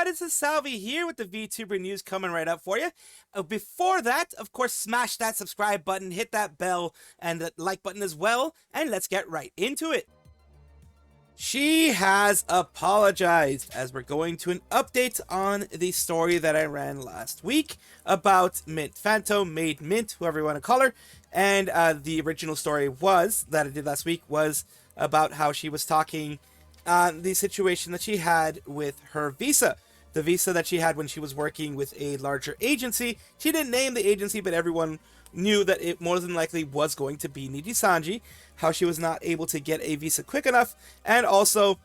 everybody, this is Salvi here with the VTuber news coming right up for you. Before that, of course, smash that subscribe button, hit that bell, and the like button as well, and let's get right into it. She has apologized, as we're going to an update on the story that I ran last week about Mint Phantom, Maid Mint, whoever you want to call her. And the original story that I did last week was about how she was talking the situation that she had with her visa. The visa that she had when she was working with a larger agency. She didn't name the agency, but everyone knew that it more than likely was going to be Nijisanji. How she was not able to get a visa quick enough, and also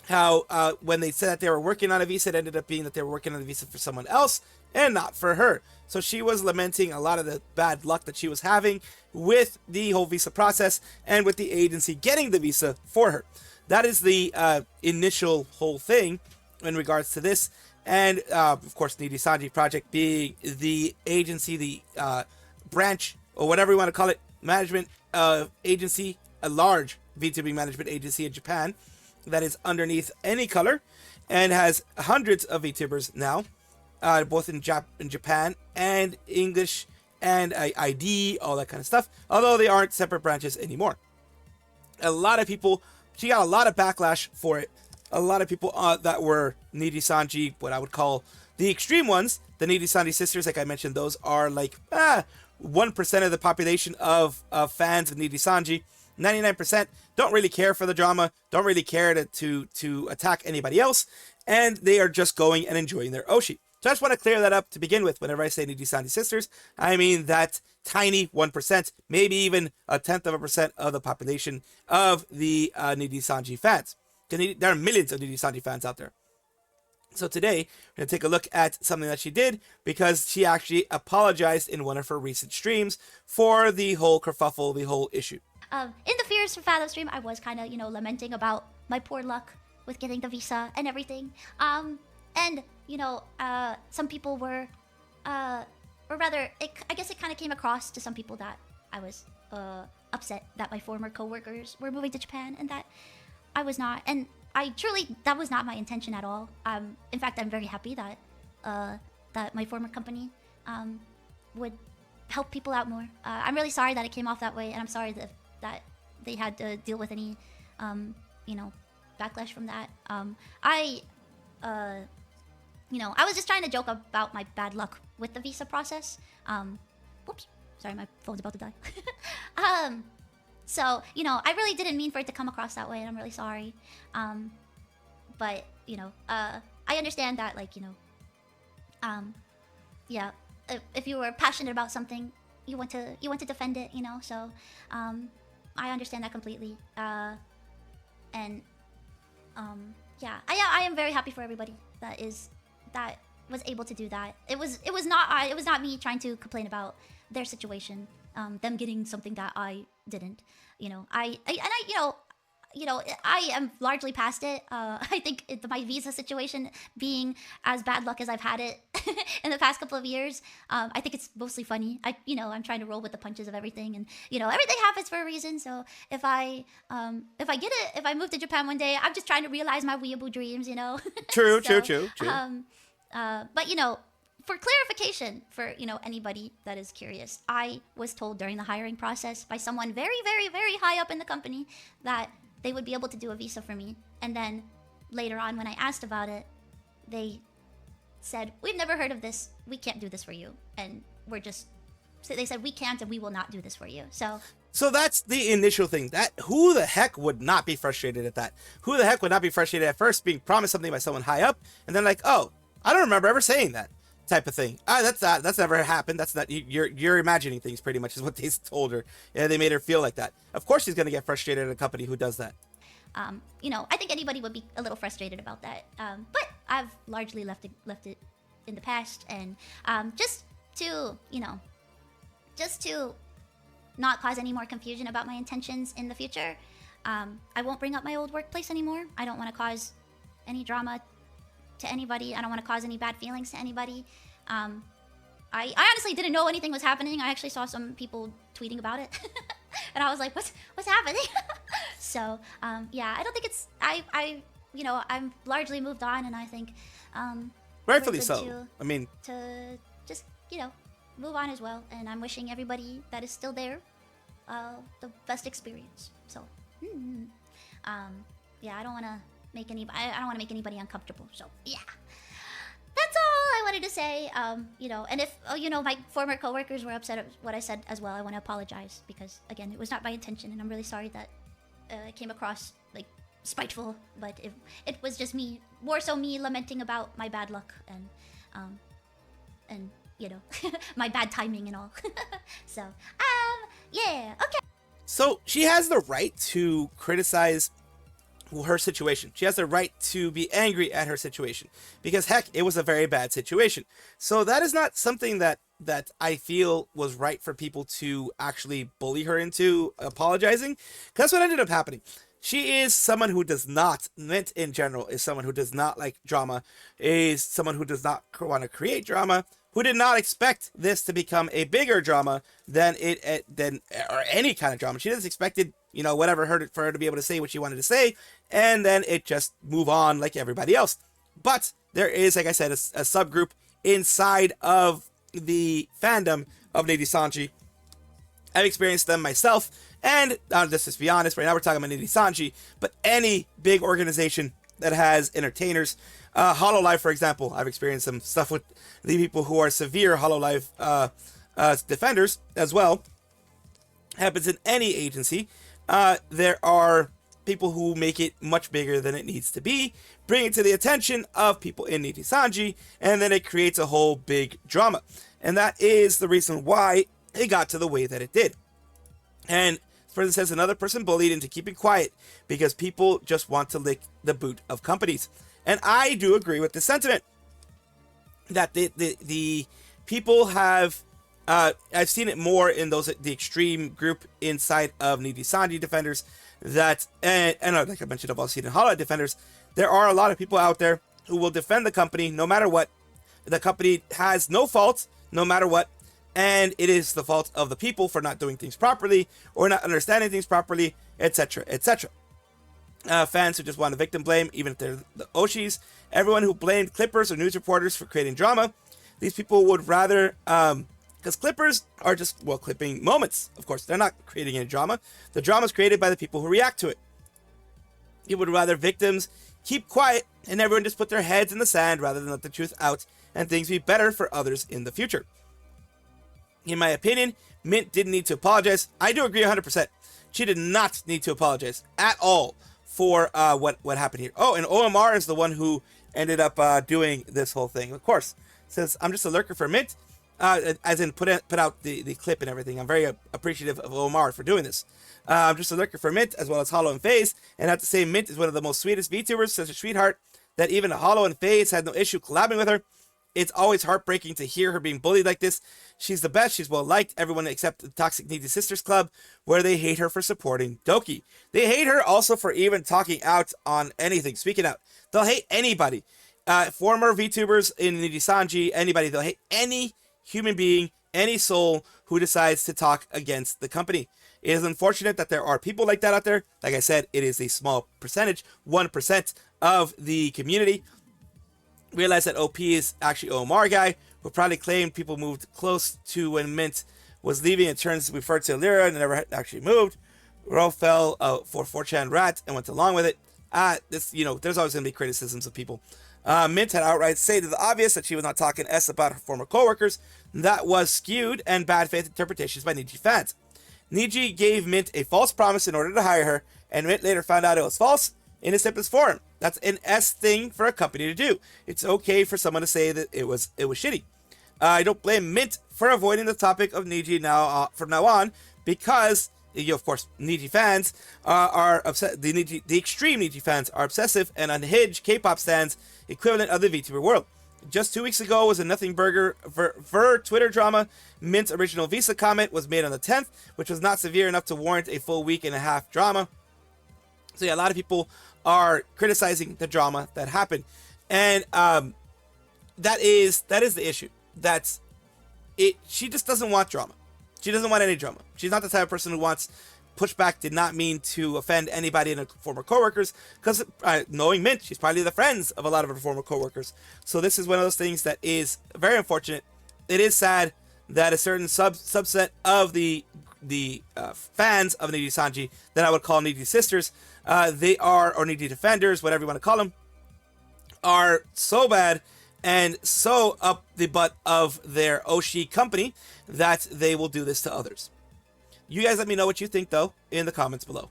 how when they said that they were working on a visa, it ended up being that they were working on a visa for someone else and not for her. So she was lamenting a lot of the bad luck that she was having with the whole visa process and with the agency getting the visa for her. That is the initial whole thing in regards to this. And of course, Nijisanji Project being the agency, the branch, or whatever you want to call it, management agency, a large VTuber management agency in Japan that is underneath any color and has hundreds of VTubers now, both in Japan and English and ID, all that kind of stuff, although they aren't separate branches anymore. A lot of people, she got a lot of backlash for it. A lot of people that were Nijisanji, what I would call the extreme ones, the Nijisanji sisters, like I mentioned, those are like 1% of the population of fans of Nijisanji. 99% don't really care for the drama, don't really care to attack anybody else, and they are just going and enjoying their Oshi. So I just want to clear that up to begin with. Whenever I say Nijisanji sisters, I mean that tiny 1%, maybe even 0.1% of the population of the Nijisanji fans. There are millions of Nijisanji fans out there. So today, we're going to take a look at something that she did, because she actually apologized in one of her recent streams for the whole kerfuffle, the whole issue. In the Fears for Fathom stream, I was kind of, lamenting about my poor luck with getting the visa and everything. And, some people were, or rather, I guess it kind of came across to some people that I was upset that my former coworkers were moving to Japan, and that I was not. And that was not my intention at all. In fact, I'm very happy that that my former company would help people out more. I'm really sorry that it came off that way, and I'm sorry that they had to deal with any, backlash from that. I was just trying to joke about my bad luck with the visa process. Whoops, sorry, my phone's about to die. So, I really didn't mean for it to come across that way, and I'm really sorry. But, I understand that, yeah, if you were passionate about something, you want to defend it, so, I understand that completely. And, yeah, I am very happy for everybody that was able to do that. It was not me trying to complain about their situation. Them getting something that I didn't, I am largely past it. I think my visa situation being as bad luck as I've had it in the past couple of years, I think it's mostly funny. I'm trying to roll with the punches of everything, and everything happens for a reason. So if I move to Japan one day, I'm just trying to realize my weeaboo dreams. True, so, true. But for clarification, for anybody that is curious, I was told during the hiring process by someone very, very, very high up in the company that they would be able to do a visa for me. And then later on, when I asked about it, they said, "We've never heard of this. We can't do this for you." And they said, "We can't, and we will not do this for you." So that's the initial thing. Who the heck would not be frustrated at that? Who the heck would not be frustrated at first being promised something by someone high up, and then like, oh, I don't remember ever saying that, type of thing. That's never happened. That's not, you're imagining things, pretty much, is what they told her. Yeah, they made her feel like that. Of course she's gonna get frustrated at a company who does that. I think anybody would be a little frustrated about that. But I've largely left it in the past, and just to not cause any more confusion about my intentions in the future, I won't bring up my old workplace anymore. I don't want to cause any drama to anybody. I don't want to cause any bad feelings to anybody. I honestly didn't know anything was happening. I actually saw some people tweeting about it. And I was like, what's happening? So, yeah, I don't think it's... you know, I'm largely moved on, and I think Rightfully we're so. good I mean, to just, you know, move on as well. And I'm wishing everybody that is still there the best experience. So, yeah, I don't want to make I don't want to make anybody uncomfortable. So, yeah. That's all I wanted to say. You know, and if you know, my former coworkers were upset at what I said as well, I want to apologize, because again, it was not my intention, and I'm really sorry that it came across like spiteful. But it was just me, more so me lamenting about my bad luck and you know, my bad timing and all. So, yeah, okay. so she has the right to criticize her situation. She has the right to be angry at her situation, because heck, it was a very bad situation. So that is not something that I feel was right for people to actually bully her into apologizing, because that's what ended up happening. She is someone who does not, Mint in general, is someone who does not like drama, is someone who does not want to create drama, who did not expect this to become a bigger drama than or any kind of drama. She just expected, you know, whatever, for her to be able to say what she wanted to say, and then it just move on like everybody else. But there is, like I said, a subgroup inside of the fandom of Nijisanji. I've experienced them myself, and just to be honest, right now we're talking about Nijisanji, but any big organization that has entertainers, Hololive, for example, I've experienced some stuff with the people who are severe Hololive defenders as well. Happens in any agency. There are people who make it much bigger than it needs to be, bring it to the attention of people in Nijisanji, and then it creates a whole big drama. And that is the reason why it got to the way that it did. And for instance, says another person bullied into keeping quiet because people just want to lick the boot of companies. And I do agree with the sentiment that the people have, I've seen it more in the extreme group inside of Nijisanji defenders, that, and like I mentioned, I've also seen in Hololive defenders, there are a lot of people out there who will defend the company no matter what. The company has no fault, no matter what, and it is the fault of the people for not doing things properly or not understanding things properly, etc., etc. Fans who just want to victim blame, even if they're the Oshis, everyone who blamed Clippers or news reporters for creating drama. These people would rather, because Clippers are just, well, clipping moments. Of course, they're not creating any drama. The drama is created by the people who react to it. You would rather victims keep quiet and everyone just put their heads in the sand rather than let the truth out and things be better for others in the future. In my opinion, Mint didn't need to apologize. I do agree 100%. She did not need to apologize at all for what happened here. Oh, and OMR is the one who ended up doing this whole thing. Of course, since I'm just a lurker for Mint, as in put out the clip and everything. I'm very appreciative of OMR for doing this. I'm just a lurker for Mint, as well as Hollow and FaZe, and I have to say Mint is one of the most sweetest VTubers, such a sweetheart, that even Hollow and FaZe had no issue collabing with her. It's always heartbreaking to hear her being bullied like this. She's the best. She's well liked. Everyone except the Toxic Needy Sisters Club, where they hate her for supporting Doki. They hate her also for even talking out on anything, speaking out. They'll hate anybody. Former VTubers in Nijisanji, anybody. They'll hate any human being, any soul who decides to talk against the company. It is unfortunate that there are people like that out there. Like I said, it is a small percentage, 1% of the community. Realize that OP is actually OMR guy, who probably claimed people moved close to when Mint was leaving. It turns referred to Lyra and never actually moved. Ro fell for 4chan rat and went along with it. This, you know, there's always going to be criticisms of people. Mint had outright stated the obvious that she was not talking S about her former coworkers. That was skewed and bad faith interpretations by Niji fans. Niji gave Mint a false promise in order to hire her, and Mint later found out it was false in its simplest form. That's an S thing for a company to do. It's okay for someone to say that it was shitty. I don't blame Mint for avoiding the topic of Niji from now on, because, you know, of course, Niji fans are upset. The extreme Niji fans are obsessive and unhinged K-pop stans equivalent of the VTuber world. Just 2 weeks ago was a nothing burger ver Twitter drama. Mint's original Visa comment was made on the 10th, which was not severe enough to warrant a full week and a half drama. So yeah, a lot of people are criticizing the drama that happened, and that is the issue. That's it. She just doesn't want drama. She doesn't want any drama. She's not the type of person who wants pushback did not mean to offend anybody in her former coworkers, because knowing Mint, she's probably the friends of a lot of her former coworkers. So this is one of those things that is very unfortunate. It is sad that a certain subset of the fans of Nijisanji, that I would call Niji sisters, they are, or Niji defenders, whatever you want to call them, are so bad and so up the butt of their Oshi company that they will do this to others. You guys let me know what you think, though, in the comments below.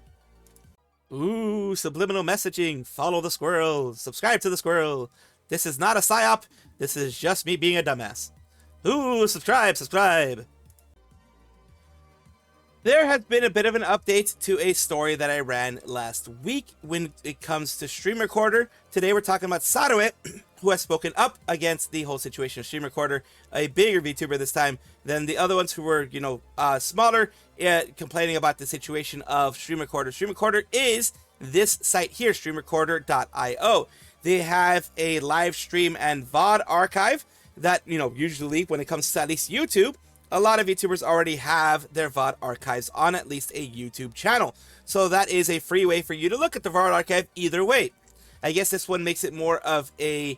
Ooh, subliminal messaging. Follow the squirrel. Subscribe to the squirrel. This is not a psyop. This is just me being a dumbass. Ooh, subscribe. There has been a bit of an update to a story that I ran last week when it comes to Stream Recorder. Today we're talking about Saruei, who has spoken up against the whole situation of Stream Recorder, a bigger VTuber this time than the other ones who were, smaller, complaining about the situation of Stream Recorder. Stream Recorder is this site here, streamrecorder.io. They have a live stream and VOD archive that, usually when it comes to at least YouTube, a lot of YouTubers already have their VOD archives on at least a YouTube channel. So that is a free way for you to look at the VOD archive either way. I guess this one makes it more of a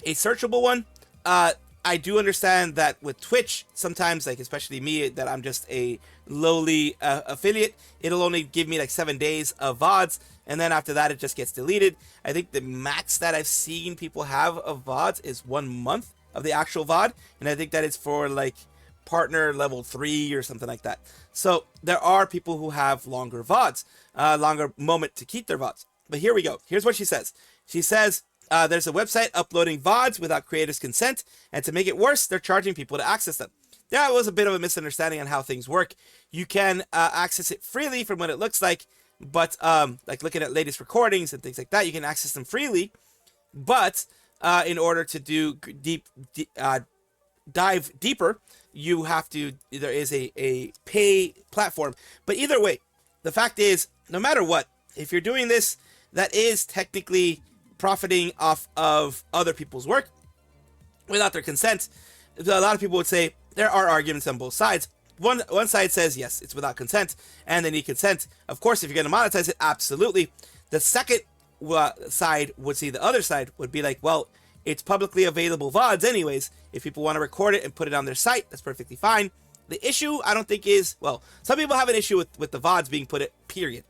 searchable one. I do understand that with Twitch, sometimes, like especially me, that I'm just a lowly affiliate, it'll only give me like 7 days of VODs, and then after that it just gets deleted. I think the max that I've seen people have of VODs is 1 month of the actual VOD, and I think that is for like partner level 3 or something like that. So there are people who have longer VODs, longer moment to keep their VODs. But here we go. Here's what she says. She says, there's a website uploading VODs without creators' consent, and to make it worse, they're charging people to access them. That was a bit of a misunderstanding on how things work. You can access it freely from what it looks like, but like looking at latest recordings and things like that, you can access them freely, but in order to do dive deeper, you have to, there is a pay platform. But either way, the fact is, no matter what, if you're doing this, that is technically profiting off of other people's work without their consent. A lot of people would say there are arguments on both sides. One side says, yes, it's without consent, and they need consent. Of course, if you're going to monetize it, absolutely. The second side would see, the other side would be like, well, it's publicly available VODs anyways. If people want to record it and put it on their site, that's perfectly fine. The issue, I don't think is, well, some people have an issue with the VODs being put it, period.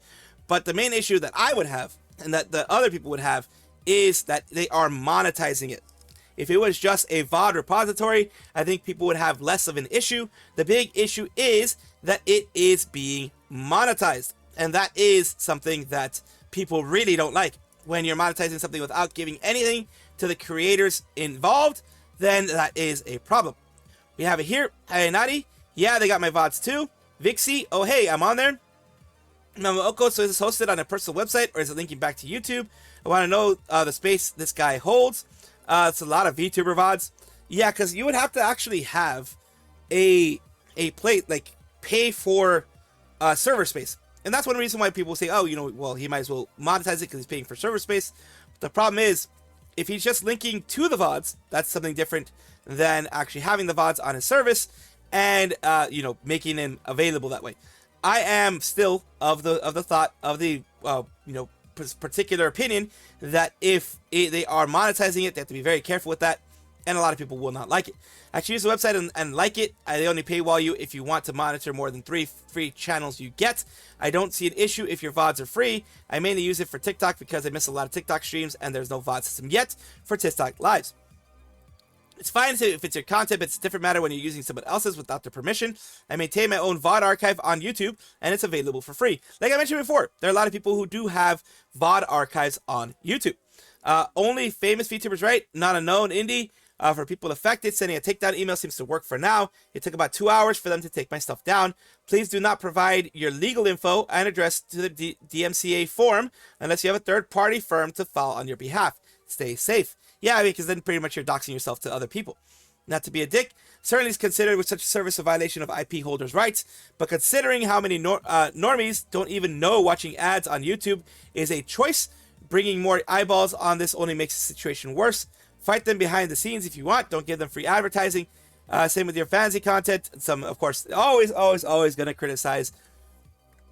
But the main issue that I would have, and that the other people would have, is that they are monetizing it. If it was just a VOD repository, I think people would have less of an issue. The big issue is that it is being monetized. And that is something that people really don't like. When you're monetizing something without giving anything to the creators involved, then that is a problem. We have it here. Hayanari, yeah, they got my VODs too. Vixie, oh hey, I'm on there. Mamaoko, so is this hosted on a personal website or is it linking back to YouTube? I want to know the space this guy holds. It's a lot of VTuber VODs. Yeah, because you would have to actually have a plate, like pay for server space. And that's one reason why people say, oh, well, he might as well monetize it because he's paying for server space. But the problem is, if he's just linking to the VODs, that's something different than actually having the VODs on his service and, making them available that way. I am still of the thought of the, particular opinion that if they are monetizing it, they have to be very careful with that. And a lot of people will not like it. Actually, use the website and like it. They only paywall you if you want to monitor more than 3 free channels you get. I don't see an issue if your VODs are free. I mainly use it for TikTok because I miss a lot of TikTok streams and there's no VOD system yet for TikTok lives. It's fine if it's your content, but it's a different matter when you're using someone else's without their permission. I maintain my own VOD archive on YouTube, and it's available for free. Like I mentioned before, there are a lot of people who do have VOD archives on YouTube. Only famous VTubers, right? Not a known indie. For people affected, sending a takedown email seems to work for now. It took about 2 hours for them to take my stuff down. Please do not provide your legal info and address to the DMCA form unless you have a third-party firm to file on your behalf. Stay safe. Yeah, because then pretty much you're doxing yourself to other people. Not to be a dick, certainly is considered with such a service a violation of IP holders' rights, but considering how many normies don't even know watching ads on YouTube is a choice, bringing more eyeballs on this only makes the situation worse. Fight them behind the scenes if you want. Don't give them free advertising. Same with your fantasy content. Some, of course, always gonna criticize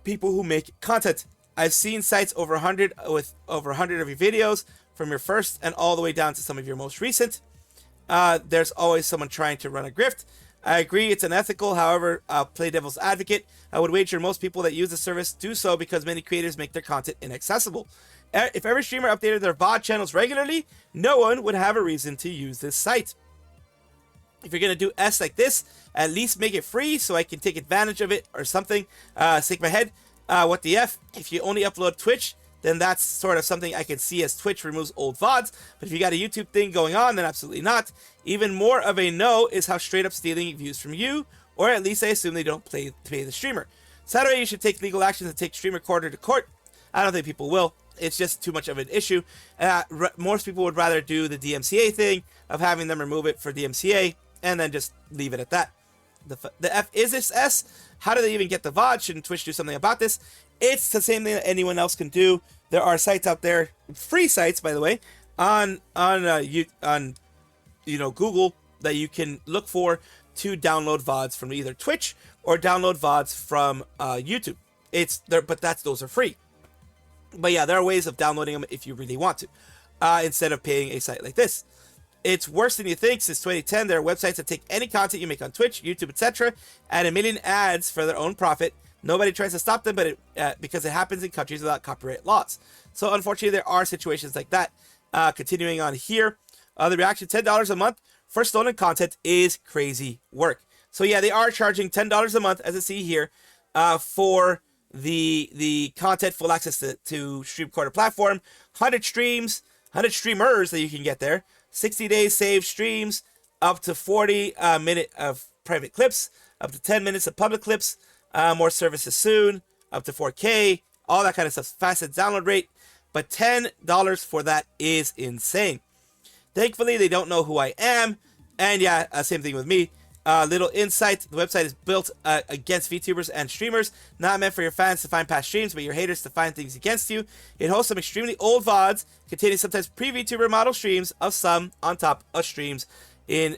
people who make content. I've seen sites over 100 with over 100 of your videos from your first and all the way down to some of your most recent. There's always someone trying to run a grift. I agree it's unethical. However, I'll play devil's advocate. I would wager most people that use the service do so because many creators make their content inaccessible. If every streamer updated their VOD channels regularly, no one would have a reason to use this site. If you're going to do S like this, at least make it free so I can take advantage of it or something. Shake my head. What the F? If you only upload Twitch, then that's sort of something I can see as Twitch removes old VODs. But if you got a YouTube thing going on, then absolutely not. Even more of a no is how straight up stealing views from you, or at least I assume they don't pay the streamer. Saturday, you should take legal actions and take stream recorder to court. I don't think people will. It's just too much of an issue. Most people would rather do the DMCA thing of having them remove it for DMCA and then just leave it at that. The F is this S. How do they even get the VOD? Shouldn't Twitch do something about this? It's the same thing that anyone else can do. There are sites out there, free sites, by the way, on Google that you can look for to download VODs from either Twitch or download VODs from YouTube. It's there, but those are free. But yeah, there are ways of downloading them if you really want to, instead of paying a site like this. It's worse than you think. Since 2010, there are websites that take any content you make on Twitch, YouTube, etc., and a million ads for their own profit. Nobody tries to stop them, but because it happens in countries without copyright laws. So unfortunately, there are situations like that. Continuing on here, the reaction: $10 a month for stolen content is crazy work. So yeah, they are charging $10 a month, as I see here, for the content, full access to Stream Recorder platform, 100 streams, 100 streamers that you can get there. 60 days saved streams, up to 40 minutes of private clips, up to 10 minutes of public clips, more services soon, up to 4K, all that kind of stuff. Fastest download rate, but $10 for that is insane. Thankfully, they don't know who I am, and yeah, same thing with me. Little insight: the website is built against VTubers and streamers, not meant for your fans to find past streams, but your haters to find things against you. It hosts some extremely old VODs, containing sometimes pre-VTuber model streams of some on top of streams in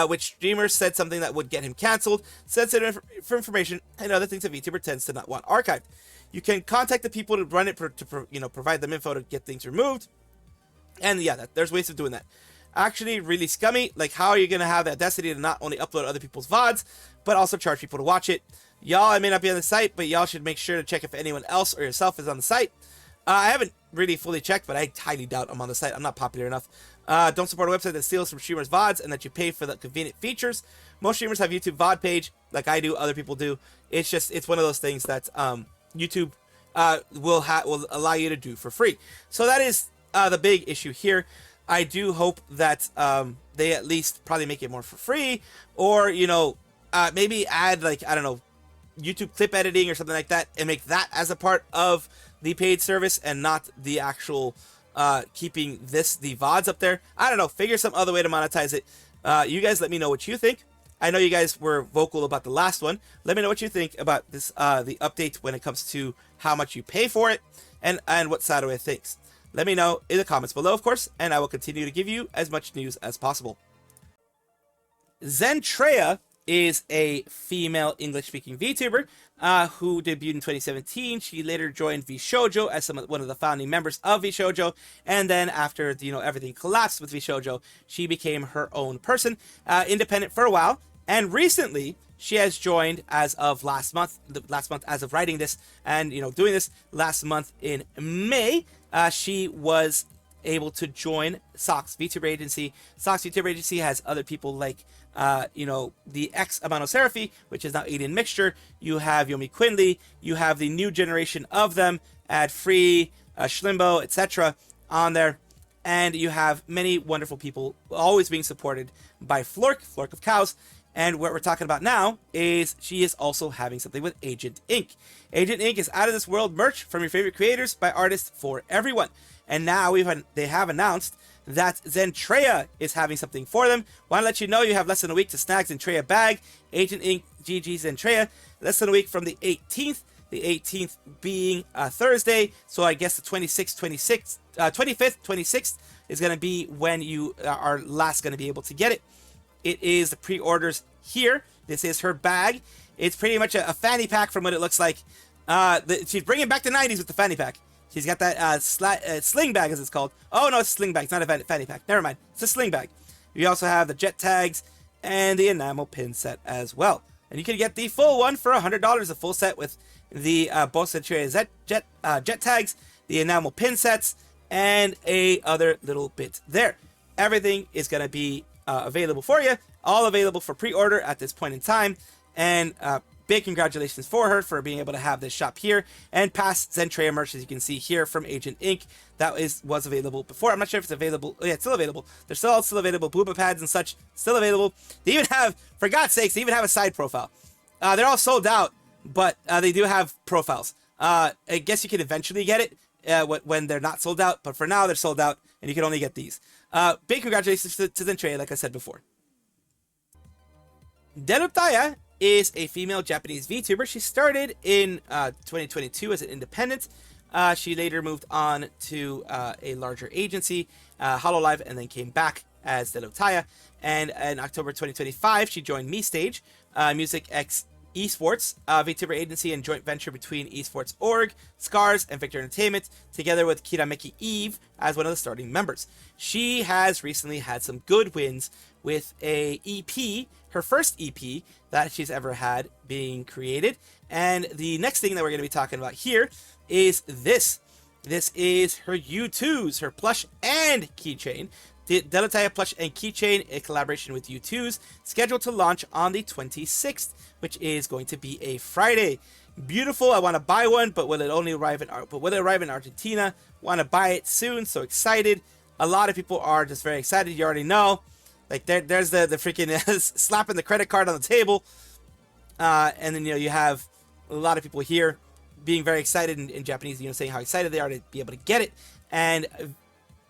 which streamers said something that would get him canceled, sensitive information, and other things that VTuber tends to not want archived. You can contact the people to run it to provide them info to get things removed, and yeah, there's ways of doing that. Actually really scummy. Like, how are you going to have the audacity to not only upload other people's VODs, but also charge people to watch it? Y'all, I may not be on the site, but y'all should make sure to check if anyone else or yourself is on the site. I haven't really fully checked, but I highly doubt I'm on the site. I'm not popular enough. Don't support a website that steals from streamers' VODs and that you pay for the convenient features. Most streamers have YouTube VOD page, like I do, other people do. It's one of those things that YouTube will allow you to do for free. So that is the big issue here. I do hope that they at least probably make it more for free, or maybe add, like, I don't know, YouTube clip editing or something like that, and make that as a part of the paid service and not the actual keeping the VODs up there. I don't know, figure some other way to monetize it. You guys let me know what you think. I know you guys were vocal about the last one. Let me know what you think about this, the update when it comes to how much you pay for it, and what Saruei thinks. Let me know in the comments below, of course, and I will continue to give you as much news as possible. Zentreya is a female English-speaking VTuber who debuted in 2017. She later joined vshojo as one of the founding members of vshojo, and then after everything collapsed with vshojo, she became her own person, independent for a while, and recently she has joined as of last month as of writing this and doing this last month in May. She was able to join Sox VTuber Agency. Sox VTuber Agency has other people like, the ex Amano Seraphy, which is now Alien Mixture. You have Yomi Quinley. You have the new generation of them, Ad Free, Schlimbo, etc. on there. And you have many wonderful people always being supported by Flork of Cows. And what we're talking about now is she is also having something with Agent Ink. Agent Ink is out of this world merch from your favorite creators by artists for everyone. And now they have announced that Zentreya is having something for them. Want to let you know you have less than a week to snag Zentreya bag. Agent Ink GG Zentreya. Less than a week from the 18th. the 18th being Thursday. So I guess the 25th, 26th is going to be when you are last going to be able to get it. It is the pre-orders here. This is her bag. It's pretty much a fanny pack from what it looks like. She's bringing back the 90s with the fanny pack. She's got that sling bag, as it's called. Oh, no, it's a sling bag. It's not a fanny pack. Never mind. It's a sling bag. You also have the jet tags and the enamel pin set as well. And you can get the full one for $100, a full set with the both Zentreya jet tags, the enamel pin sets, and a other little bit there. Everything is going to be available for you, all available for pre-order at this point in time. And big congratulations for her for being able to have this shop here and past Zentreya merch, as you can see here from Agent Inc. That was available before. I'm not sure if it's available. Oh, yeah, it's still available. They're still available. Booba pads and such still available. They even have, for God's sakes, they even have a side profile. They're all sold out, but they do have profiles. I guess you can eventually get it when they're not sold out, but for now they're sold out and you can only get these. Big congratulations to Zentreya, like I said before. Delutaya is a female Japanese VTuber. She started in 2022 as an independent. She later moved on to a larger agency, Hololive, and then came back as Delutaya. And in October 2025, she joined MeStage, Music X Esports, VTuber agency and joint venture between Esports Org, Scars, and Victor Entertainment, together with michimochievee as one of the starting members. She has recently had some good wins with a EP, her first EP that she's ever had being created. And the next thing that we're going to be talking about here is this. This is her YOUTOOZ, her plush and keychain. The Delutaya plush and keychain, a collaboration with YOUTOOZ, scheduled to launch on the 26th, which is going to be a Friday. Beautiful. I want to buy one, but will it arrive in Argentina? Want to buy it soon. So excited. A lot of people are just very excited. You already know. Like there's the freaking slapping the credit card on the table. And then, you have a lot of people here being very excited in Japanese, saying how excited they are to be able to get it. And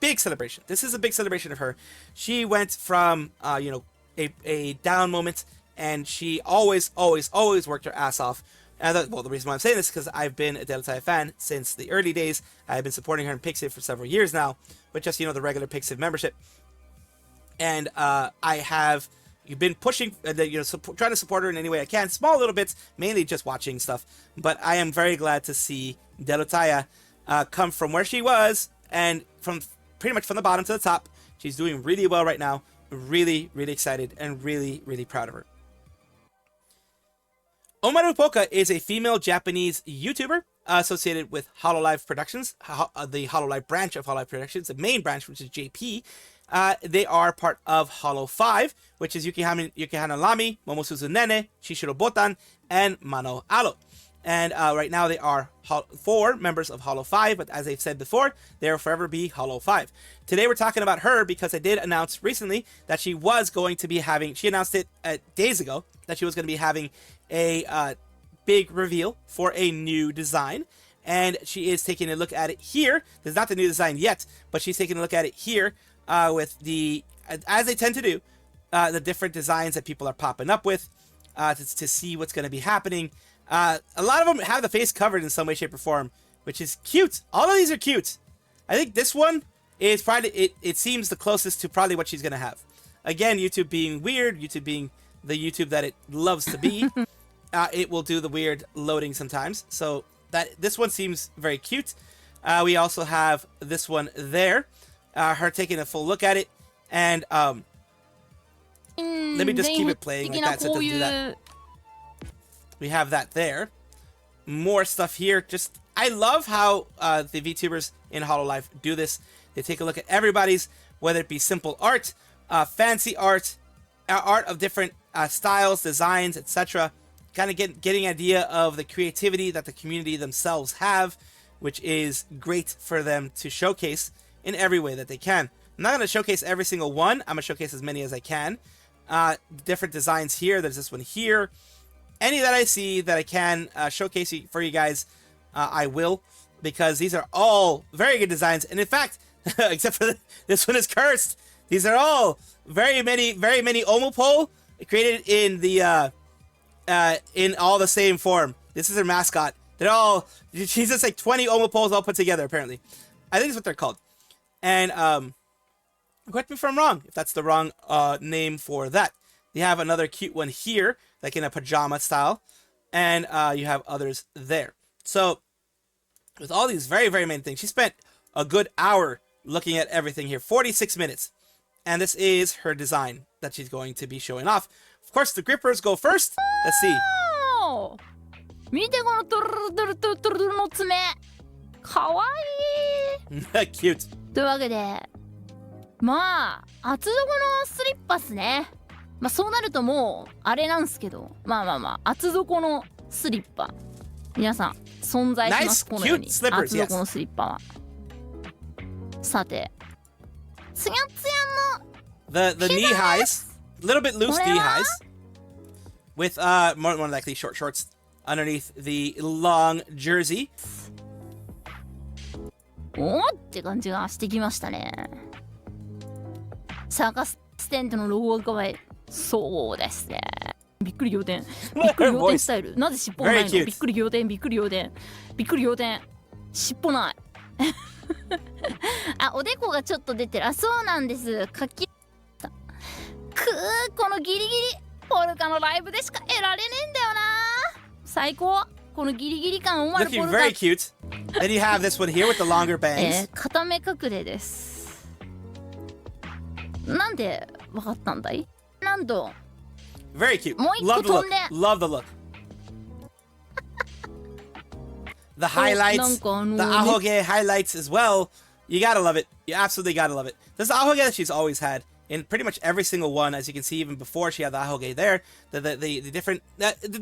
big celebration. This is a big celebration of her. She went from, a down moment, and she always worked her ass off. And the reason why I'm saying this is because I've been a Delutaya fan since the early days. I've been supporting her in Pixiv for several years now, with just, the regular Pixiv membership. And you've been pushing, trying to support her in any way I can. Small little bits, mainly just watching stuff. But I am very glad to see Delutaya come from where she was, and from pretty much from the bottom to the top. She's doing really well right now. Really, really excited and really, really proud of her. Omaru Polka is a female Japanese YouTuber associated with Hololive Productions, the Hololive branch of Hololive Productions, the main branch, which is JP. They are part of Holo5, which is Yukihana Lami, Momosuzu Nene, Shishiro Botan, and Mano Alo. And right now they are 4 members of Holo5, but as I've said before, they will forever be Holo5. Today we're talking about her because I did announce recently that she was going to be having, she announced it days ago, that she was going to be having a big reveal for a new design. And she is taking a look at it here. This is not the new design yet, but she's taking a look at it here with the, as they tend to do, the different designs that people are popping up with to see what's going to be happening. A lot of them have the face covered in some way, shape, or form, which is cute. All of these are cute. I think this one is probably, it seems the closest to probably what she's going to have. Again, YouTube being weird, YouTube being the YouTube that it loves to be, it will do the weird loading sometimes. So this one seems very cute. We also have this one there, her taking a full look at it, and let me just keep it playing like that so it doesn't do that. We have that there. More stuff here. Just, I love how the VTubers in Hololive do this. They take a look at everybody's, whether it be simple art, fancy art, art of different styles, designs, etc. Kind of getting an idea of the creativity that the community themselves have, which is great for them to showcase in every way that they can. I'm not going to showcase every single one. I'm going to showcase as many as I can. Different designs here. There's this one here. Any that I see that I can showcase for you guys, I will, because these are all very good designs. And in fact, except for this one is cursed. These are all very many Omopole created in the in all the same form. This is their mascot. They're all, she's just like 20 Omo poles all put together, apparently. I think that's what they're called. And, correct me if I'm wrong, if that's the wrong name for that. You have another cute one here, like in a pajama style. And you have others there. So, with all these very, very main things, she spent a good hour looking at everything here. 46 minutes. And this is her design that she's going to be showing off. Of course, the grippers go first. Let's see. 見てこのトゥルルトゥルトゥルトゥルトゥルの爪かわいい Cute. というわけでまあ厚底のスリッパっすね。まあそうなるともうあれなんすけどまあ厚底のスリッパ皆さん存在します。 Nice, このように cute slippers, 厚底のスリッパは、さてつやつやの The knee highs, a little bit loose knee highs, with more likely short shorts underneath the long jersey. おーって感じがしてきましたね。サーカステントのロゴが可愛い。そうですね。びっくり仰天。びっくり仰天スタイル。なぜ尻尾がないの？びっくり仰天、びっくり仰天。びっくり仰天。尻尾ない。あ、おでこがちょっと出てる。あ、そうなんです。かきこのギリギリポルカのライブでしか得られねえんだよな。最高。このギリギリ感思わぬポ Looking ルカ。 very cute. Then you have this one here with the longer bangs. 片目隠れです。なんでわかったんだい？なんと Very cute. もう一 Love 個 the 飛 look. んで Love the look. The highlights, the ahoge highlights as well. You gotta love it. You absolutely gotta love it. This is the ahoge that she's always had in pretty much every single one, as you can see. Even before she had the ahoge there, the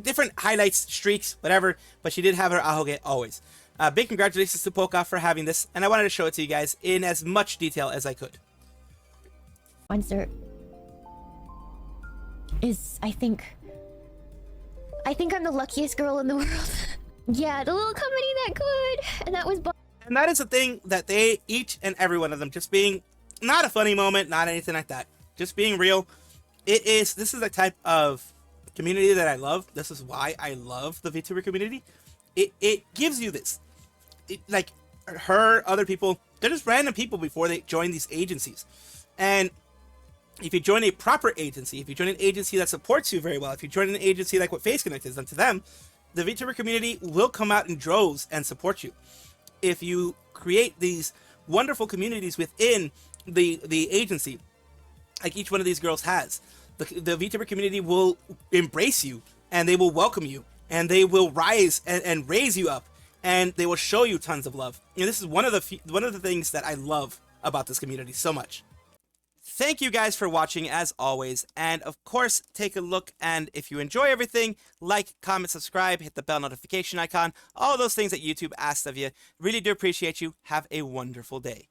different highlights, streaks, whatever. But she did have her ahoge always. Big congratulations to Polka for having this, and I wanted to show it to you guys in as much detail as I could. Monster is, I think I'm the luckiest girl in the world. Yeah, the little company that could, and that was. And that is the thing that they, each and every one of them, just being not a funny moment, not anything like that, just being real. This is the type of community that I love. This is why I love the VTuber community. It gives you this, like her, other people, they're just random people before they join these agencies. And if you join a proper agency, if you join an agency that supports you very well, if you join an agency like what Face Connect has done to them, the VTuber community will come out in droves and support you. If you create these wonderful communities within the agency, like each one of these girls has, the VTuber community will embrace you, and they will welcome you, and they will rise and raise you up, and they will show you tons of love. And this is one of the things that I love about this community so much. Thank you guys for watching as always, and of course take a look, and if you enjoy everything, like, comment, subscribe, hit the bell notification icon, all those things that YouTube asks of you. Really do appreciate you. Have a wonderful day.